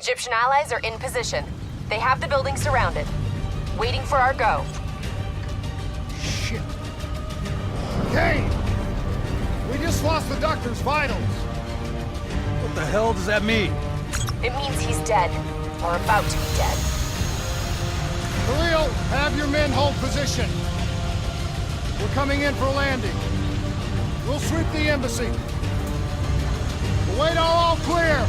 Egyptian allies are in position. They have the building surrounded, waiting for our go. Shit. Kane! We just lost the doctor's vitals. What the hell does that mean? It means he's dead, or about to be dead. Khalil, have your men hold position. We're coming in for landing. We'll sweep the embassy. We'll wait all clear.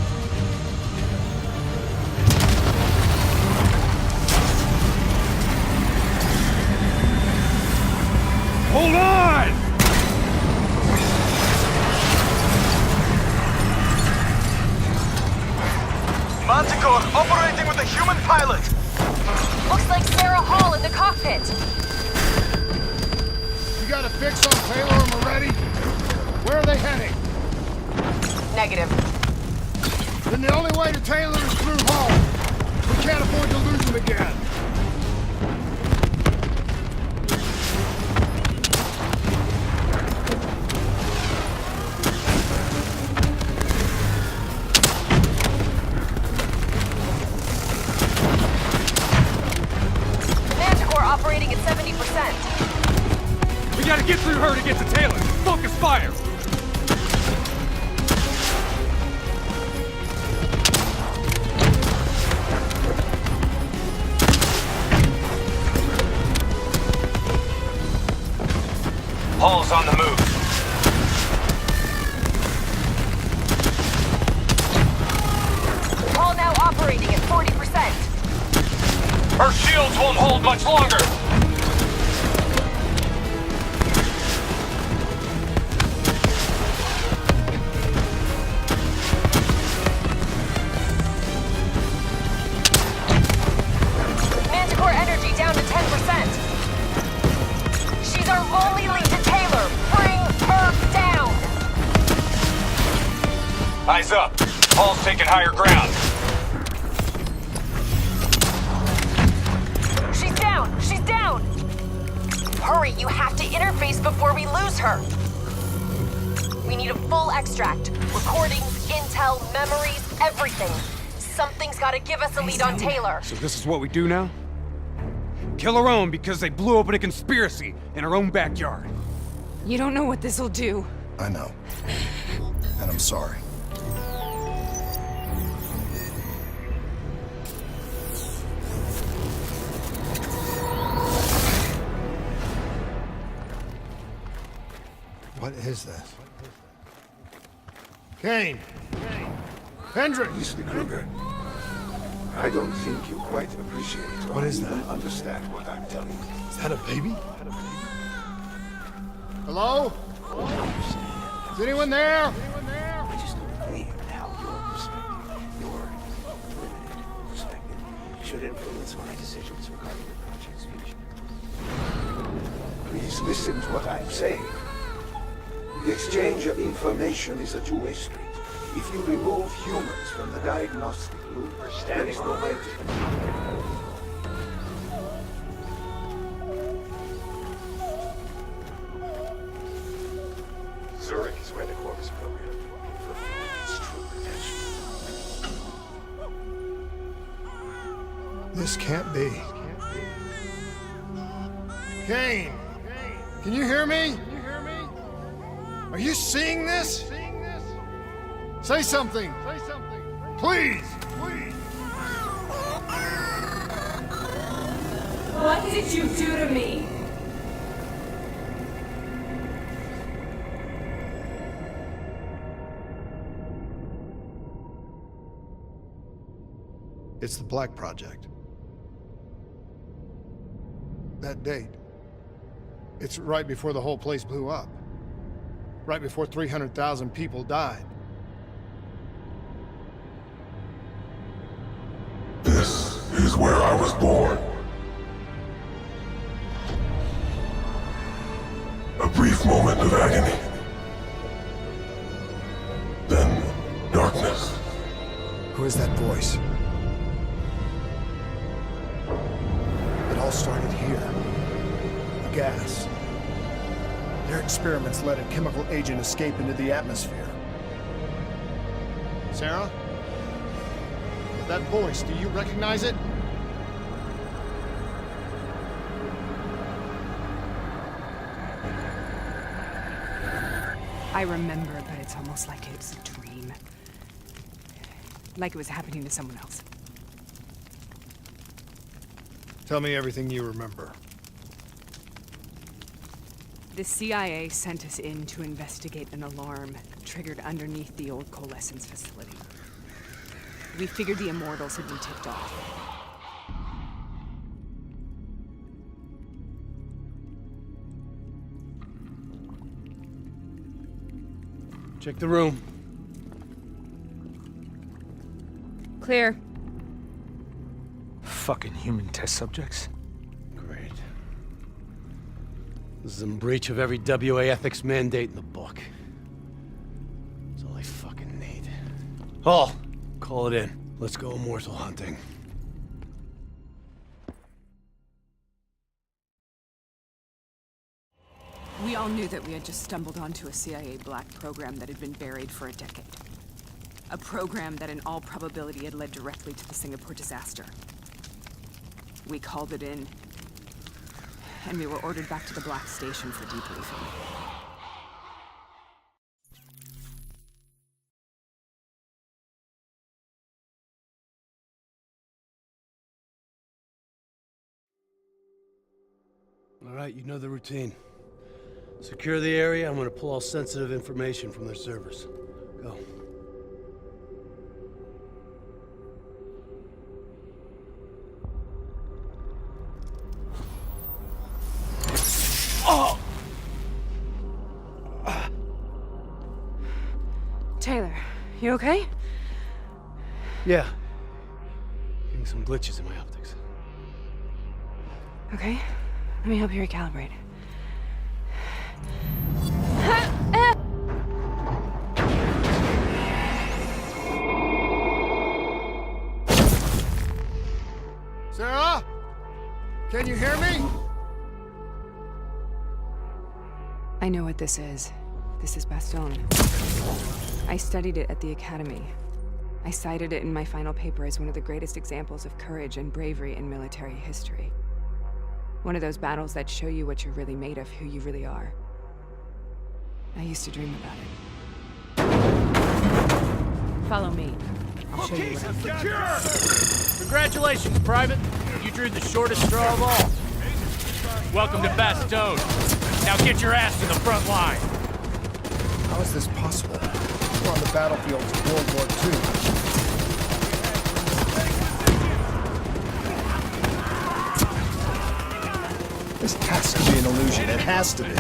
Hold on! Manticore operating with a human pilot! Looks like Sarah Hall in the cockpit. You got a fix on Taylor and Moretti? Where are they heading? Negative. Then the only way to Taylor is through Hall. We can't afford to lose him again. Operating at 70%. We gotta get through her to get to Taylor. Focus fire! Hall's on the move. Hall now operating at 40%. Her shields won't hold much longer! Manticore energy down to 10%. She's our only lead to Taylor. Bring her down! Eyes up. Hall's taking higher ground. She's down! Hurry, you have to interface before we lose her. We need a full extract. Recordings, intel, memories, everything. Something's gotta give us a lead on Taylor. So this is what we do now? Kill her own because they blew open a conspiracy in her own backyard. You don't know what this'll do. I know. And I'm sorry. What is this? Kane! Hendricks! Mr. Kruger, I don't think you quite appreciate or What is even that? understand what I'm telling you. Is that a baby? Hello? Is anyone there? I just don't believe in how your perspective, your limited perspective, should influence my decisions regarding the project's future. Please listen to what I'm saying. The exchange of information is a two-way street. If you remove humans from the diagnostic loop, there is no way to... Zurich is where the Corvus program fulfills its true potential. This can't be. Kane! Can you hear me? Are you seeing this? Say something! Please! What did you do to me? It's the Black Project. That date. It's right before the whole place blew up. Right before 300,000 people died. This is where I was born. A brief moment of agony. Then darkness. Who is that voice? It all started here. The gas. Their experiments let a chemical agent escape into the atmosphere. Sarah? That voice, do you recognize it? I remember, but it's almost like it's a dream. Like it was happening to someone else. Tell me everything you remember. The CIA sent us in to investigate an alarm triggered underneath the old Coalescence facility. We figured the Immortals had been tipped off. Check the room. Clear. Fucking human test subjects. Great. This is in breach of every WA ethics mandate in the book. That's all I fucking need. Hall, call it in. Let's go immortal hunting. We all knew that we had just stumbled onto a CIA black program that had been buried for a decade. A program that in all probability had led directly to the Singapore disaster. We called it in, and we were ordered back to the Black Station for debriefing. All right, you know the routine. Secure the area. I'm gonna pull all sensitive information from their servers. Go. Taylor, you okay? Yeah. Getting some glitches in my optics. Okay, let me help you recalibrate. Sarah? Can you hear me? I know what this is. This is Bastogne. I studied it at the Academy. I cited it in my final paper as one of the greatest examples of courage and bravery in military history. One of those battles that show you what you're really made of, who you really are. I used to dream about it. Follow me. I'll show you what I'm... Congratulations, Private. You drew the shortest straw of all. Welcome to Bastogne. Now get your ass to the front line. How is this possible? We're on the battlefield of World War II. This has to be an illusion. It has to be.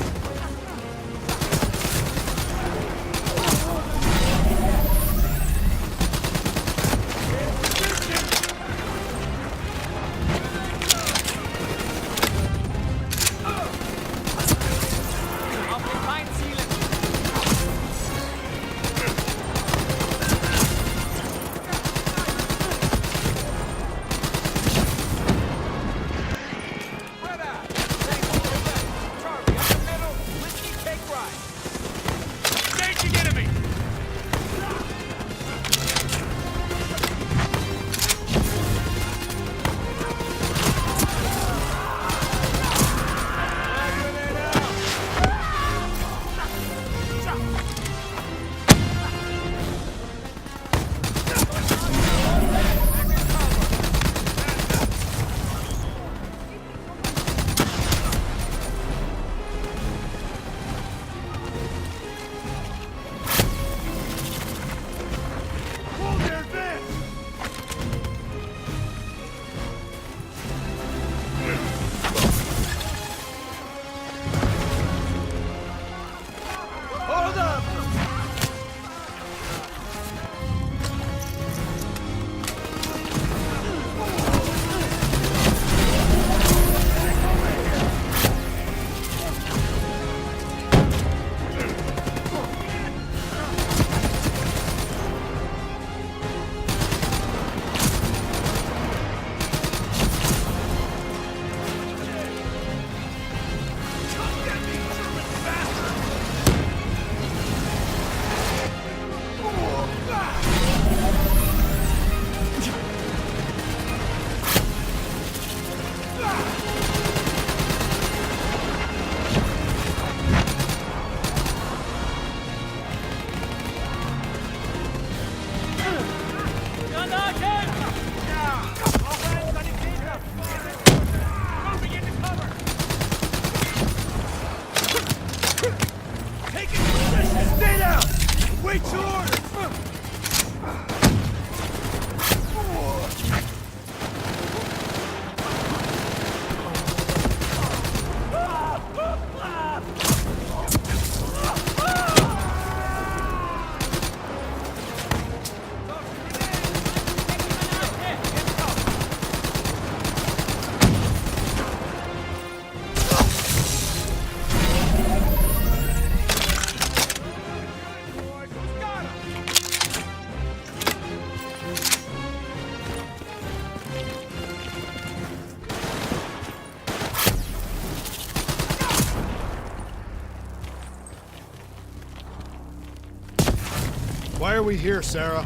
are we here, Sarah?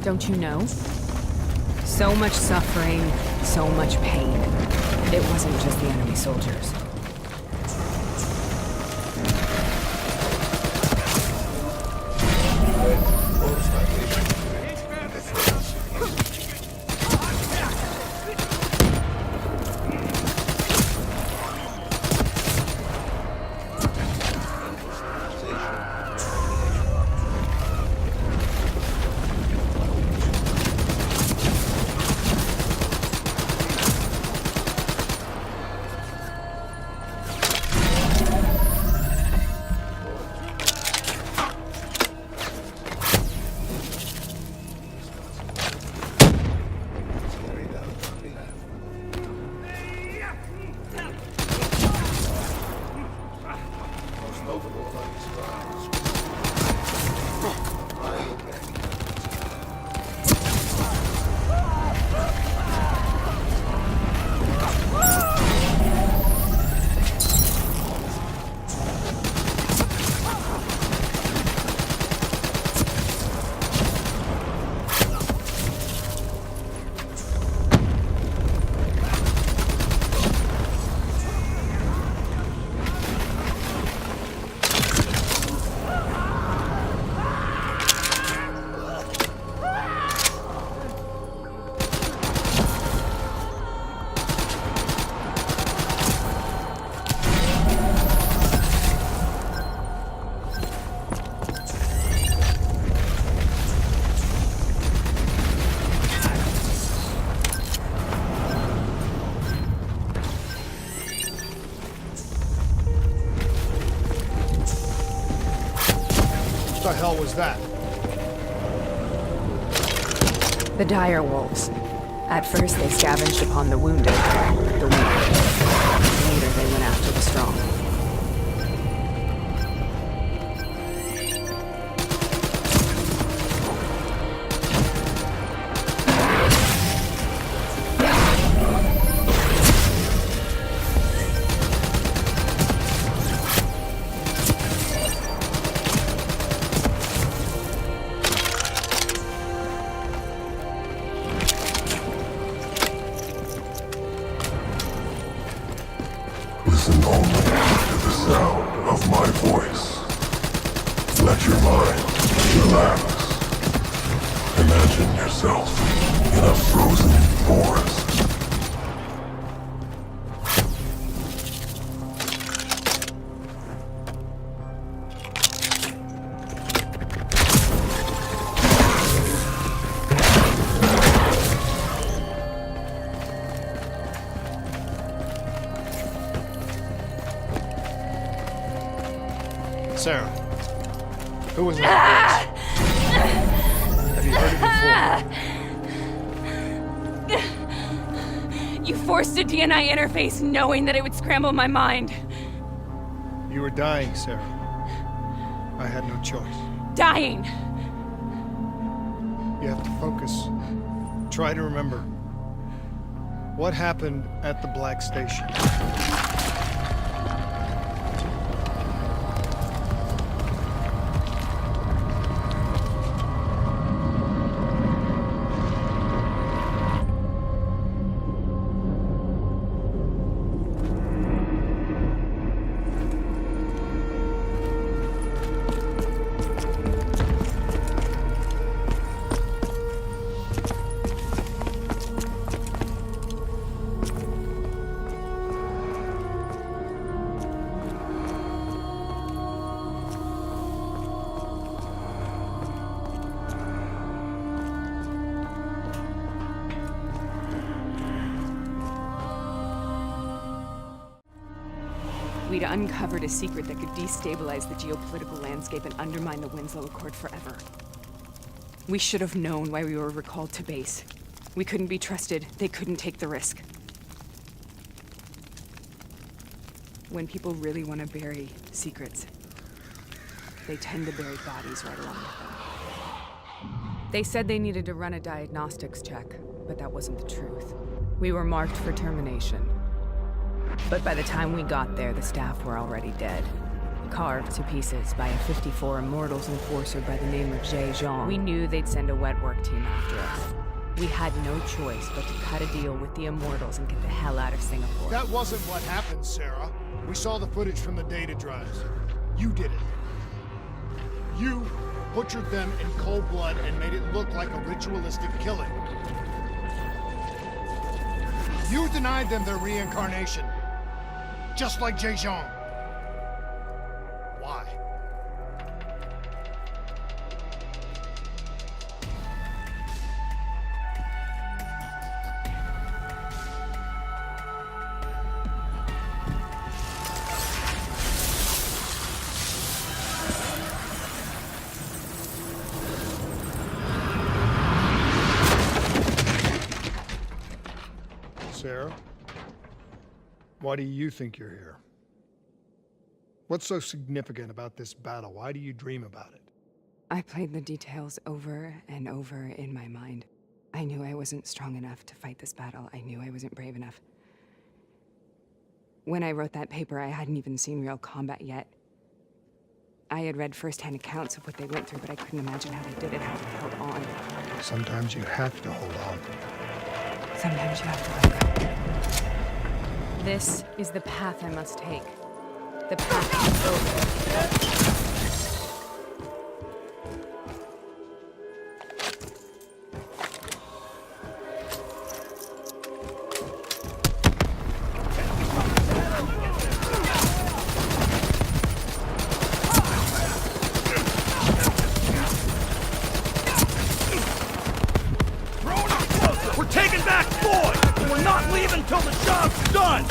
Don't you know? So much suffering, so much pain. It wasn't just the enemy soldiers. What the hell was that? The dire wolves. At first, they scavenged upon the wounded, the weak. Later, they went after the strong. Listen only to the sound of my voice. Let your mind relax. Imagine yourself in a frozen forest. Sarah, who was that voice? Have you heard it before? You forced a DNI interface knowing that it would scramble my mind. You were dying, Sarah. I had no choice. Dying! You have to focus. Try to remember. What happened at the Black Station? We'd uncovered a secret that could destabilize the geopolitical landscape and undermine the Winslow Accord forever. We should have known why we were recalled to base. We couldn't be trusted. They couldn't take the risk. When people really want to bury secrets, they tend to bury bodies right along with them. They said they needed to run a diagnostics check, but that wasn't the truth. We were marked for termination. But by the time we got there, the staff were already dead. carved to pieces by a 54 Immortals enforcer by the name of Jay Zhang. We knew they'd send a wet work team after us. We had no choice but to cut a deal with the Immortals and get the hell out of Singapore. That wasn't what happened, Sarah. We saw the footage from the data drives. You did it. You butchered them in cold blood and made it look like a ritualistic killing. You denied them their reincarnation. Just like Jay Zhang. Why? Sarah? Why do you think you're here? What's so significant about this battle? Why do you dream about it? I played the details over and over in my mind. I knew I wasn't strong enough to fight this battle. I knew I wasn't brave enough. When I wrote that paper, I hadn't even seen real combat yet. I had read first-hand accounts of what they went through, but I couldn't imagine how they did it, how they held on. Sometimes you have to hold on. Sometimes you have to let go. This is the path I must take. The path to over. We're taking back Boyd! And we're not leaving till the job's done!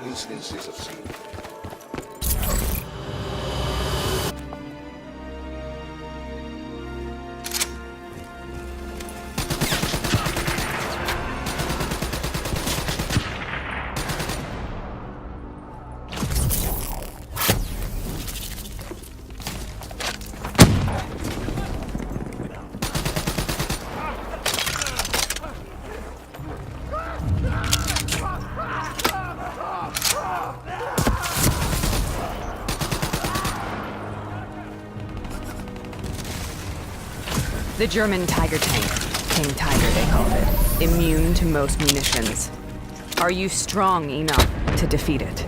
Instances of sin. The German Tiger tank. King Tiger, they called it. Immune to most munitions. Are you strong enough to defeat it?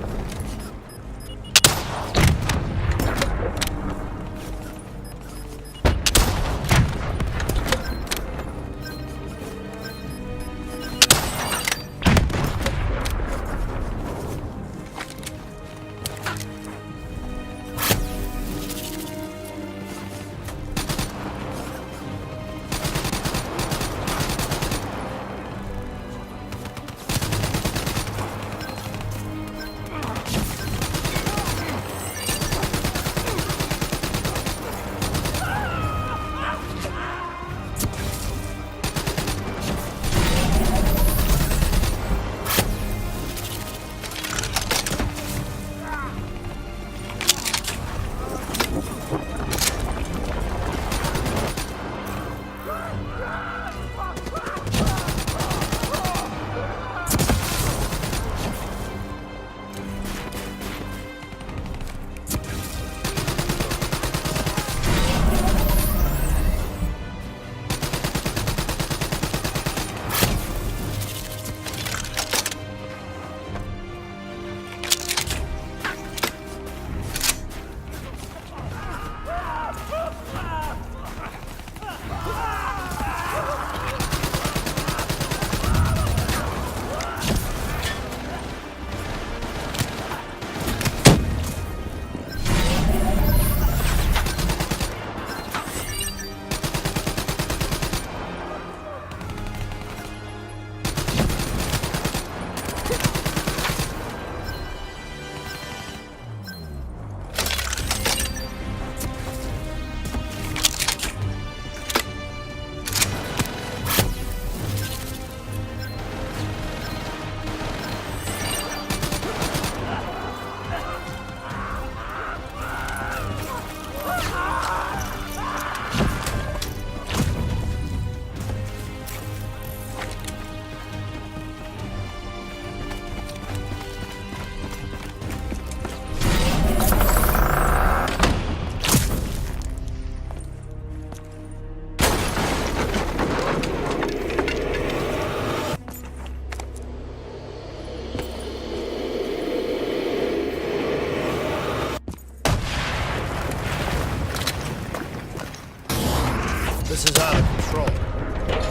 This is out of control.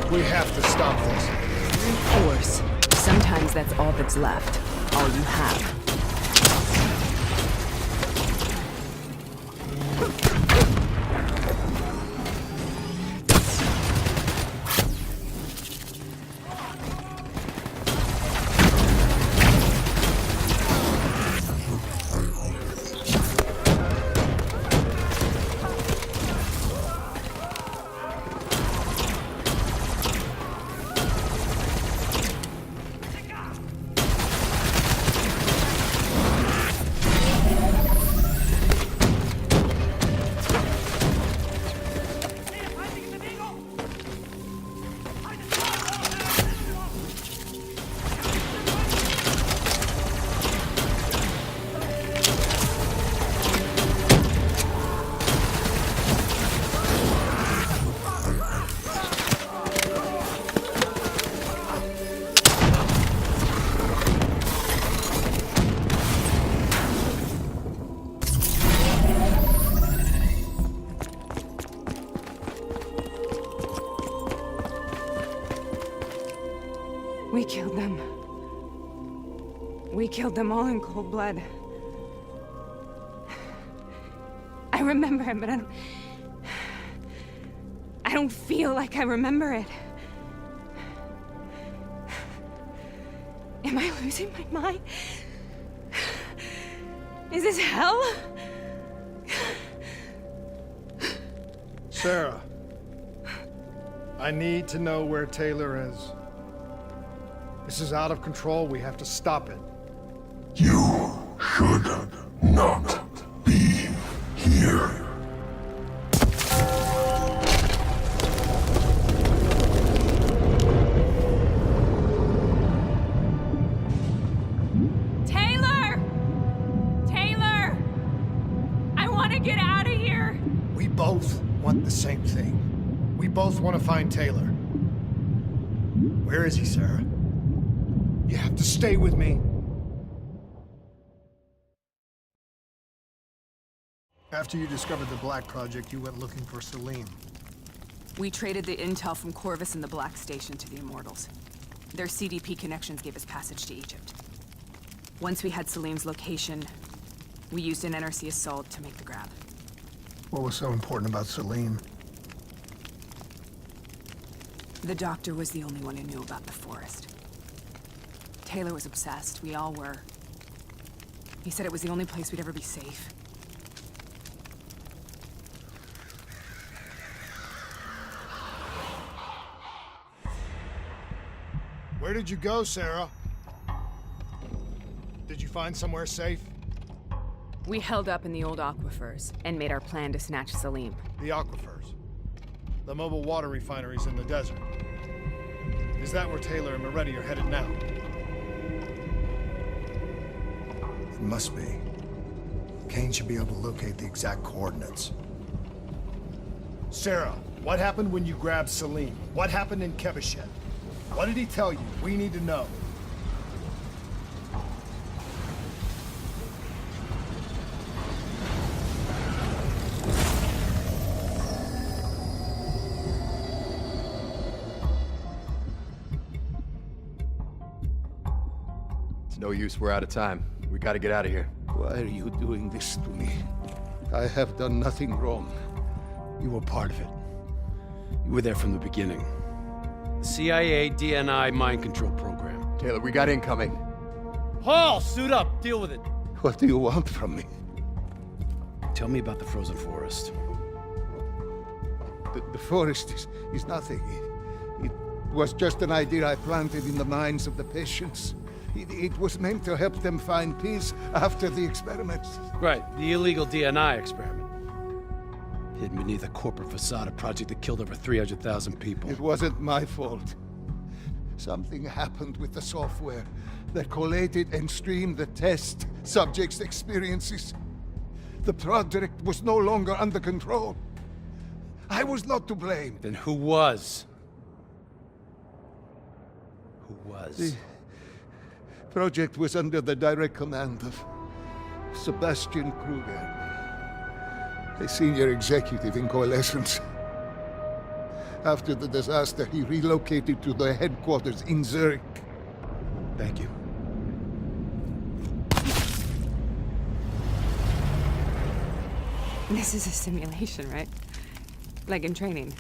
We have to stop this. Force. Sometimes that's all that's left. All you have. We killed them. We killed them all in cold blood. I remember it, but I don't feel like I remember it. Am I losing my mind? Is this hell? Sarah, I need to know where Taylor is. This is out of control. We have to stop it. You should not be here. Taylor! Taylor! I want to get out of here! We both want the same thing. We both both want to find Taylor. Where is he, Sarah? You have to stay with me. After you discovered the Black Project, you went looking for Salim. We traded the intel from Corvus and the Black Station to the Immortals. Their CDP connections gave us passage to Egypt. Once we had Salim's location, we used an NRC assault to make the grab. What was so important about Salim? The doctor was the only one who knew about the forest. Taylor was obsessed. We all were. He said it was the only place we'd ever be safe. Where did you go, Sarah? Did you find somewhere safe? We held up in the old aquifers and made our plan to snatch Salim. The aquifers. The mobile water refineries in the desert. Is that where Taylor and Moretti are headed now? It must be. Kane should be able to locate the exact coordinates. Sarah, what happened when you grabbed Salim? What happened in Kebeshet? What did he tell you? We need to know. It's no use, we're out of time. We gotta get out of here. Why are you doing this to me? I have done nothing wrong. You were part of it. You were there from the beginning. The CIA DNI mind control program. Taylor, we got incoming. Hall, suit up. Deal with it. What do you want from me? Tell me about the frozen forest. The forest is nothing. It was just an idea I planted in the minds of the patients. It was meant to help them find peace after the experiments. Right, the illegal DNI experiment. Hidden beneath a corporate facade, a project that killed over 300,000 people. It wasn't my fault. Something happened with the software that collated and streamed the test subjects' experiences. The project was no longer under control. I was not to blame. Then who was? Who was? The project was under the direct command of Sebastian Kruger, a senior executive in Coalescence. After the disaster, he relocated to the headquarters in Zurich. Thank you. This is a simulation, right? Like in training.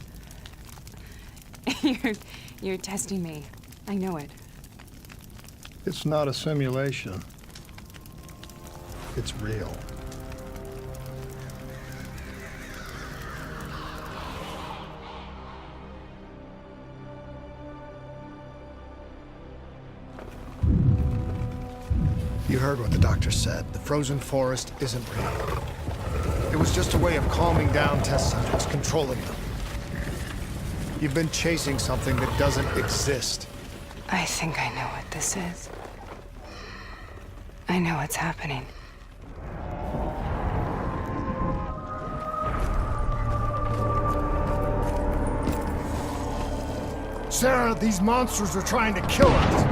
You're testing me. I know it. It's not a simulation. It's real. You heard what the doctor said. The frozen forest isn't real. It was just a way of calming down test subjects, controlling them. You've been chasing something that doesn't exist. I think I know what this is. I know what's happening. Sarah, these monsters are trying to kill us.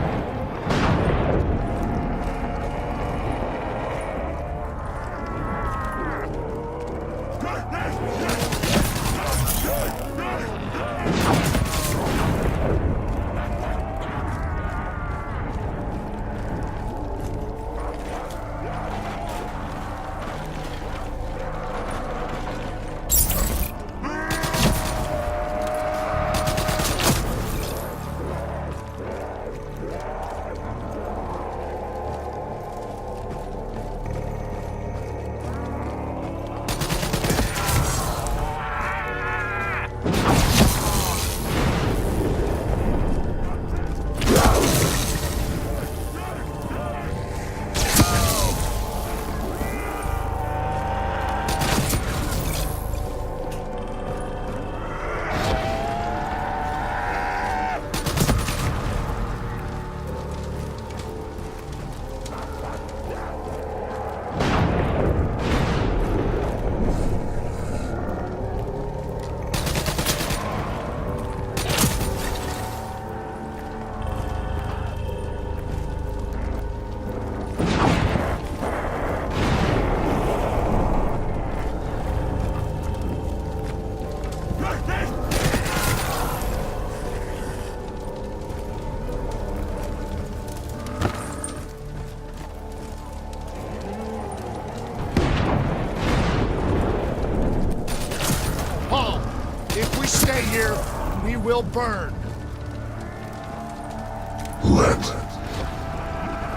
will burn. Let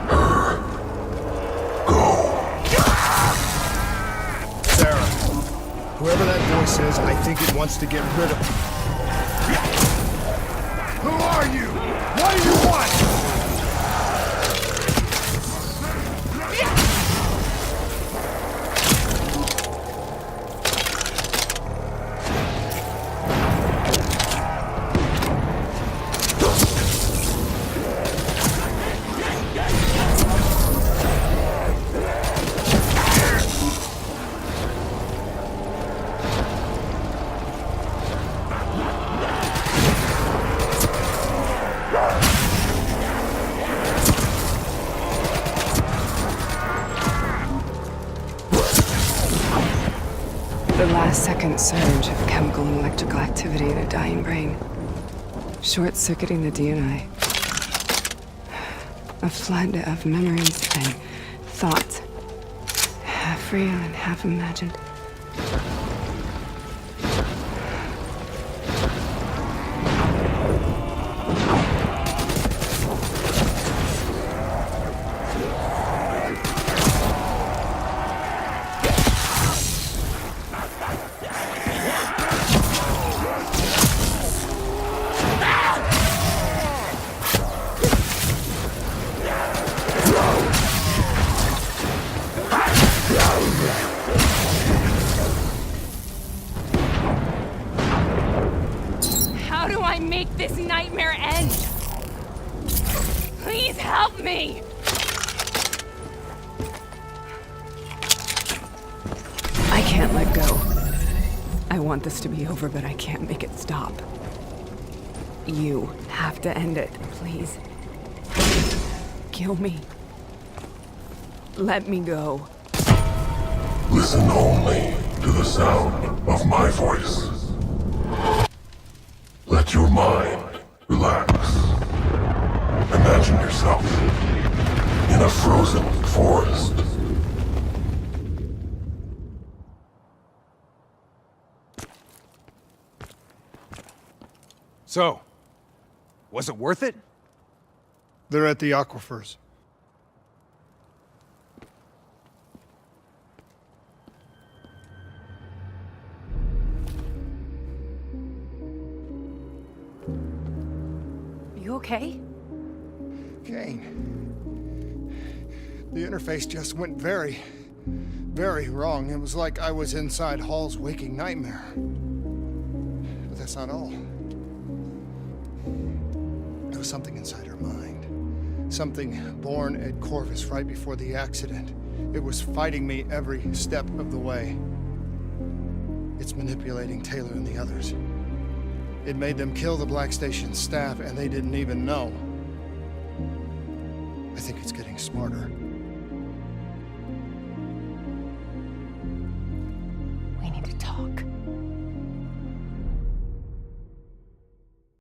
her go. Sarah, whoever that voice is, I think it wants to get rid of me. Who are you? What do you want? The last-second surge of chemical and electrical activity in a dying brain. Short-circuiting the DNA. A flood of memories and thoughts. Half real and half imagined. How do I make this nightmare end? Please help me! I can't let go. I want this to be over, but I can't make it stop. You have to end it, please. Kill me. Let me go. Listen only to the sound of my voice. Let your mind relax. Imagine yourself in a frozen forest. So, was it worth it? They're at the aquifers. You okay? Kane. The interface just went very, very wrong. It was like I was inside Hall's waking nightmare. But that's not all. There was something inside her mind. Something born at Corvus right before the accident. It was fighting me every step of the way. It's manipulating Taylor and the others. It made them kill the Black Station staff, and they didn't even know. I think it's getting smarter. We need to talk.